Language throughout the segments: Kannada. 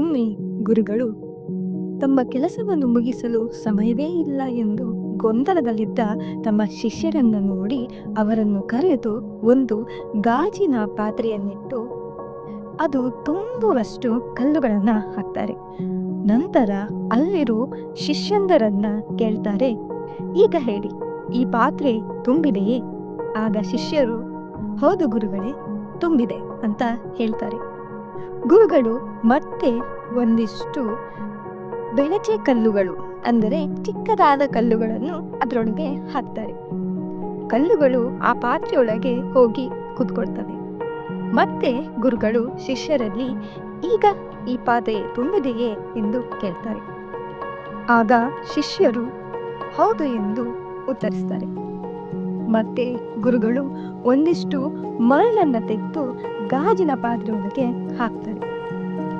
ಒಮ್ಮೆ ಗುರುಗಳು ತಮ್ಮ ಕೆಲಸವನ್ನು ಮುಗಿಸಲು ಸಮಯವೇ ಇಲ್ಲ ಎಂದು ಗೊಂದಲದಲ್ಲಿದ್ದ ತಮ್ಮ ಶಿಷ್ಯರನ್ನು ನೋಡಿ ಅವರನ್ನು ಕರೆದು ಒಂದು ಗಾಜಿನ ಪಾತ್ರೆಯನ್ನಿಟ್ಟು ಅದು ತುಂಬುವಷ್ಟು ಕಲ್ಲುಗಳನ್ನ ಹಾಕ್ತಾರೆ. ನಂತರ ಅಲ್ಲಿರೋ ಶಿಷ್ಯಂದರನ್ನ ಕೇಳ್ತಾರೆ, ಈಗ ಹೇಳಿ, ಈ ಪಾತ್ರೆ ತುಂಬಿದೆಯೇ? ಆಗ ಶಿಷ್ಯರು, ಹೌದು ಗುರುಗಳೇ, ತುಂಬಿದೆ ಅಂತ ಹೇಳ್ತಾರೆ. ಗುರುಗಳು ಮತ್ತೆ ಒಂದಿಷ್ಟು ಬೆಳಚೆ ಕಲ್ಲುಗಳು, ಅಂದರೆ ಚಿಕ್ಕದಾದ ಕಲ್ಲುಗಳನ್ನು ಅದರೊಳಗೆ ಹಾಕ್ತಾರೆ. ಕಲ್ಲುಗಳು ಆ ಪಾತ್ರೆಯೊಳಗೆ ಹೋಗಿ ಕೂತ್ಕೊಳ್ತವೆ. ಮತ್ತೆ ಗುರುಗಳು ಶಿಷ್ಯರಲ್ಲಿ, ಈಗ ಈ ಪಾತ್ರೆ ತುಂಬಿದೆಯೇ ಎಂದು ಕೇಳ್ತಾರೆ. ಆಗ ಶಿಷ್ಯರು ಹೌದು ಎಂದು ಉತ್ತರಿಸ್ತಾರೆ. ಮತ್ತೆ ಗುರುಗಳು ಒಂದಿಷ್ಟು ಮರಳನ್ನ ತೆಗೆದು ಗಾಜಿನ ಪಾತ್ರೆಯೊಳಗೆ ಹಾಕ್ತಾರೆ.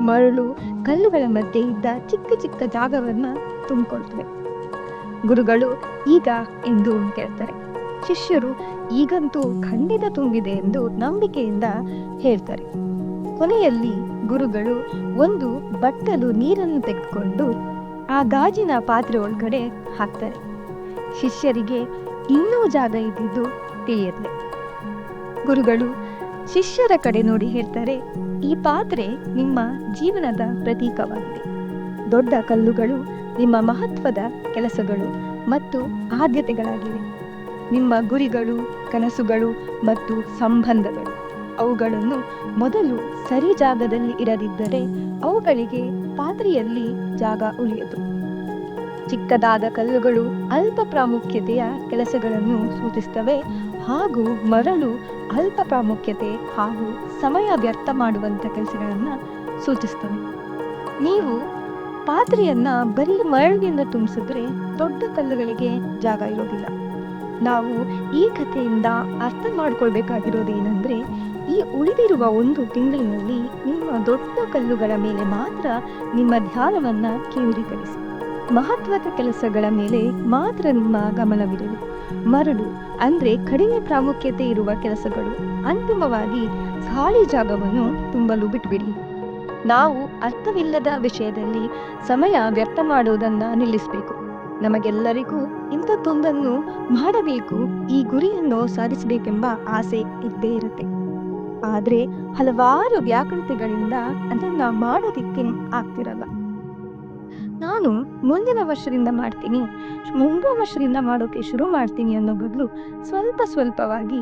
ಮರಳು ಕಲ್ಲುಗಳ ಮಧ್ಯೆ ಇದ್ದ ಚಿಕ್ಕ ಚಿಕ್ಕ ಜಾಗವನ್ನ ತುಂಬಿಕೊಳ್ತವೆ. ಗುರುಗಳು ಈಗ ಎಂದು ಕೇಳ್ತಾರೆ. ಶಿಷ್ಯರು ಈಗಂತೂ ಖಂಡಿತ ತುಂಬಿದೆ ಎಂದು ನಂಬಿಕೆಯಿಂದ ಹೇಳ್ತಾರೆ. ಕೊನೆಯಲ್ಲಿ ಗುರುಗಳು ಒಂದು ಬಟ್ಟಲು ನೀರನ್ನು ತೆಗೆದುಕೊಂಡು ಆ ಗಾಜಿನ ಪಾತ್ರೆ ಒಳಗಡೆ ಹಾಕ್ತಾರೆ. ಶಿಷ್ಯರಿಗೆ ಇನ್ನೂ ಜಾಗ ಇದ್ದಿದ್ದು ತಿಳಿಯತ್ತೆ. ಗುರುಗಳು ಶಿಷ್ಯರ ಕಡೆ ನೋಡಿ ಹೇಳ್ತಾರೆ, ಈ ಪಾತ್ರೆ ನಿಮ್ಮ ಜೀವನದ ಪ್ರತೀಕವಾಗಿದೆ. ದೊಡ್ಡ ಕಲ್ಲುಗಳು ನಿಮ್ಮ ಮಹತ್ವದ ಕೆಲಸಗಳು ಮತ್ತು ಆದ್ಯತೆಗಳಾಗಿವೆ. ನಿಮ್ಮ ಗುರಿಗಳು, ಕನಸುಗಳು ಮತ್ತು ಸಂಬಂಧಗಳು, ಅವುಗಳನ್ನು ಮೊದಲು ಸರಿ ಜಾಗದಲ್ಲಿ ಇರದಿದ್ದರೆ ಅವುಗಳಿಗೆ ಪಾತ್ರೆಯಲ್ಲಿ ಜಾಗ ಉಳಿಯದು. ಚಿಕ್ಕದಾದ ಕಲ್ಲುಗಳು ಅಲ್ಪ ಪ್ರಾಮುಖ್ಯತೆಯ ಕೆಲಸಗಳನ್ನು ಸೂಚಿಸುತ್ತವೆ ಹಾಗೂ ಮರಳು ಅಲ್ಪ ಪ್ರಾಮುಖ್ಯತೆ ಹಾಗೂ ಸಮಯ ವ್ಯರ್ಥ ಮಾಡುವಂಥ ಕೆಲಸಗಳನ್ನು ಸೂಚಿಸ್ತವೆ. ನೀವು ಪಾತ್ರೆಯನ್ನ ಬರೀ ಮರಳಿನಿಂದ ತುಂಬಿಸಿದ್ರೆ ದೊಡ್ಡ ಕಲ್ಲುಗಳಿಗೆ ಜಾಗ ಇರೋದಿಲ್ಲ. ನಾವು ಈ ಕಥೆಯಿಂದ ಅರ್ಥ ಮಾಡ್ಕೊಳ್ಬೇಕಾಗಿರೋದೇನೆಂದ್ರೆ, ಈ ಉಳಿದಿರುವ 1 ತಿಂಗಳಿನಲ್ಲಿ ನಿಮ್ಮ ದೊಡ್ಡ ಕಲ್ಲುಗಳ ಮೇಲೆ ಮಾತ್ರ ನಿಮ್ಮ ಧ್ಯಾನವನ್ನ ಕೇಂದ್ರೀಕರಿಸಿ. ಮಹತ್ವದ ಕೆಲಸಗಳ ಮೇಲೆ ಮಾತ್ರ ನಿಮ್ಮ ಗಮನವಿರಲಿ. ಮರಳು ಅಂದ್ರೆ ಕಡಿಮೆ ಪ್ರಾಮುಖ್ಯತೆ ಇರುವ ಕೆಲಸಗಳು, ಅಂತಿಮವಾಗಿ ಖಾಲಿ ಜಾಗವನ್ನು ತುಂಬಲು ಬಿಟ್ಬಿಡಿ. ನಾವು ಅರ್ಥವಿಲ್ಲದ ವಿಷಯದಲ್ಲಿ ಸಮಯ ವ್ಯರ್ಥ ಮಾಡೋದನ್ನ ನಿಲ್ಲಿಸಬೇಕು. ನಮಗೆಲ್ಲರಿಗೂ ಇಂಥದ್ದೊಂದನ್ನು ಮಾಡಬೇಕು, ಈ ಗುರಿಯನ್ನು ಸಾಧಿಸಬೇಕೆಂಬ ಆಸೆ ಇದ್ದೇ ಇರುತ್ತೆ. ಆದ್ರೆ ಹಲವಾರು ವ್ಯಾಕೃತಿಗಳಿಂದ ಅದನ್ನ ಮಾಡೋದಿಕ್ಕೆ ಆಗ್ತಿರಲ್ಲ. ನಾನು ಮುಂದಿನ ವರ್ಷದಿಂದ ಮಾಡ್ತೀನಿ, ಮುಂದಿನ ವರ್ಷದಿಂದ ಮಾಡೋಕೆ ಶುರು ಮಾಡ್ತೀನಿ ಅನ್ನೋ ಬದಲು ಸ್ವಲ್ಪವಾಗಿ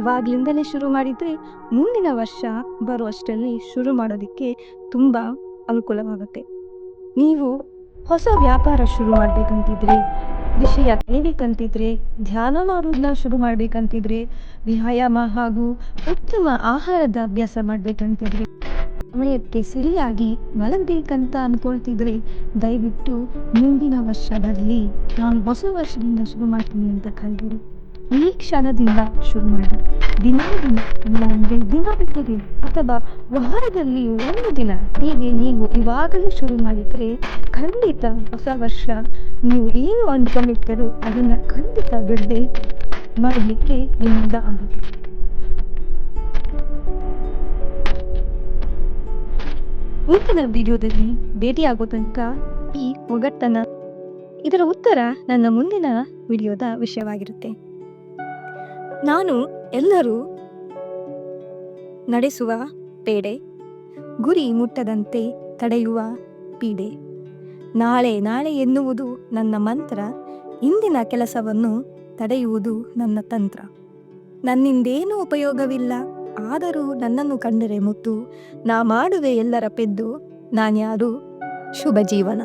ಇವಾಗ್ಲಿಂದಲೇ ಶುರು ಮಾಡಿದ್ರೆ ಮುಂದಿನ ವರ್ಷ ಬರುವಷ್ಟರಲ್ಲಿ ಶುರು ಮಾಡೋದಿಕ್ಕೆ ತುಂಬಾ ಅನುಕೂಲವಾಗುತ್ತೆ. ನೀವು ಹೊಸ ವ್ಯಾಪಾರ ಶುರು ಮಾಡ್ಬೇಕಂತಿದ್ರೆ, ವಿಷಯ ಕಲಿಬೇಕಂತಿದ್ರೆ, ಧ್ಯಾನ ಮಾಡೋದನ್ನ ಶುರು ಮಾಡ್ಬೇಕಂತಿದ್ರೆ, ವ್ಯಾಯಾಮ ಹಾಗೂ ಉತ್ತಮ ಆಹಾರದ ಅಭ್ಯಾಸ ಮಾಡ್ಬೇಕಂತಿದ್ರೆ, ಸಮಯಕ್ಕೆ ಸರಿಯಾಗಿ ಮಲಗಬೇಕಂತ ಅನ್ಕೊಳ್ತಿದ್ರೆ, ದಯವಿಟ್ಟು ಮುಂದಿನ ವರ್ಷದಲ್ಲಿ ನಾನು ಹೊಸ ವರ್ಷದಿಂದ ಶುರು ಮಾಡ್ತೀನಿ ಅಂತ ಕಲ್ದಿರಿ. ಈ ಕ್ಷಣದಿಂದ ಶುರು ಮಾಡಿ. ದಿನ ಬಿಟ್ಟು ದಿನ ಅಥವಾ ವಾರದಲ್ಲಿ 1 ದಿನ ಹೀಗೆ ನೀವು ಇವಾಗಲೇ ಶುರು ಮಾಡಿದ್ರೆ ಖಂಡಿತ ಹೊಸ ವರ್ಷ ನೀವು ಏನು ಅಂದ್ಕೊಂಡಿರ್ತೀರೋ ಅದನ್ನ ಖಂಡಿತ ಬಿಡದೆ ಮಾಡಲಿಕ್ಕೆ ನಿಮ್ಮಿಂದ ಆಗುತ್ತೆ. ಮುಂದಿನ ವಿಡಿಯೋದಲ್ಲಿ ಭೇಟಿಯಾಗೋ ತನಕ ಈ ಒಗಟ್ಟನ, ಇದರ ಉತ್ತರ ನನ್ನ ಮುಂದಿನ ವಿಡಿಯೋದ ವಿಷಯವಾಗಿರುತ್ತೆ. ನಾನು ಎಲ್ಲರೂ ನಡೆಸುವ ಪೇಡೆ, ಗುರಿ ಮುಟ್ಟದಂತೆ ತಡೆಯುವ ಪೀಡೆ. ನಾಳೆ ಎನ್ನುವುದು ನನ್ನ ಮಂತ್ರ, ಇಂದಿನ ಕೆಲಸವನ್ನು ತಡೆಯುವುದು ನನ್ನ ತಂತ್ರ. ನನ್ನಿಂದೇನೂ ಉಪಯೋಗವಿಲ್ಲ, ಆದರೂ ನನ್ನನ್ನು ಕಂಡರೆ ಮುದ್ದು, ನಾ ಮಾಡುವೆ ಎಲ್ಲರ ಪೆದ್ದು, ನಾನ್ಯಾರು? ಶುಭ ಜೀವನ.